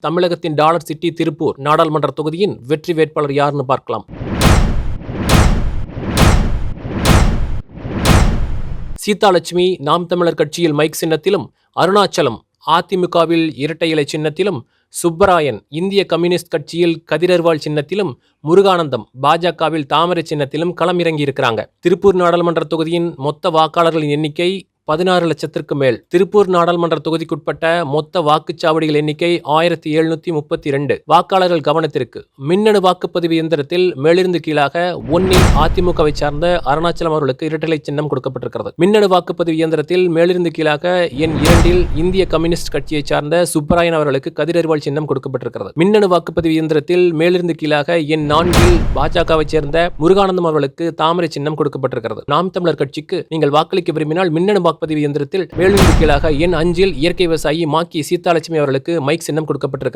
தமிழகத்தின் dollar city Tiruppur நாடாளுமன்ற தொகுதியின் வெற்றி வேட்பாளர் யாருன்னு பார்க்கலாம். சீதாலட்சுமி நாம் தமிழர் கட்சியில் மைக் சின்னத்திலும், அருணாச்சலம் அதிமுகவில் இரட்டை இலை சின்னத்திலும், சுப்பராயன் இந்திய கம்யூனிஸ்ட் கட்சியில் கதிரர்வாள் சின்னத்திலும், முருகானந்தம் பாஜகவில் தாமரை சின்னத்திலும் களம் இறங்கியிருக்கிறாங்க. திருப்பூர் நாடாளுமன்ற தொகுதியின் மொத்த வாக்காளர்களின் எண்ணிக்கை 16 லட்சத்திற்கு மேல். திருப்பூர் நாடாளுமன்ற தொகுதிக்குட்பட்ட மொத்த வாக்குச்சாவடிகள் எண்ணிக்கை 1732. வாக்காளர்கள் கவனத்திற்கு, மின்னணு வாக்குப்பதிவு இயந்திரத்தில் மேலிருந்து கீழாக 1 அதிமுகவை சார்ந்த அருணாச்சலம் அவர்களுக்கு இரட்டை சின்னம் கொடுக்கப்பட்டிருக்கிறது. மின்னணு வாக்குப்பதிவு இயந்திரத்தில் மேலிருந்து கீழாக எண் 2 இந்திய கம்யூனிஸ்ட் கட்சியை சார்ந்த சுப்பராயன் அவர்களுக்கு கதிரர்வாள் சின்னம் கொடுக்கப்பட்டிருக்கிறது. மின்னணு வாக்குப்பதிவு இயந்திரத்தில் மேலிருந்து கீழாக எண் 4 பாஜகவை சேர்ந்த முருகானந்தம் அவர்களுக்கு தாமரை சின்னம் கொடுக்கப்பட்டிருக்கிறது. நாம் தமிழர் கட்சிக்கு நீங்கள் வாக்களிக்க விரும்பினால் மின்னணு வாக்குப்பதிவு இயந்திரத்தில் மேலிருந்து கீழாக எண் 5 இயற்கை விவசாயி மாக்கி சீதாலட்சுமி அவர்களுக்கு மைக் சின்னம் கொடுக்கப்பட்டிருக்கிறது.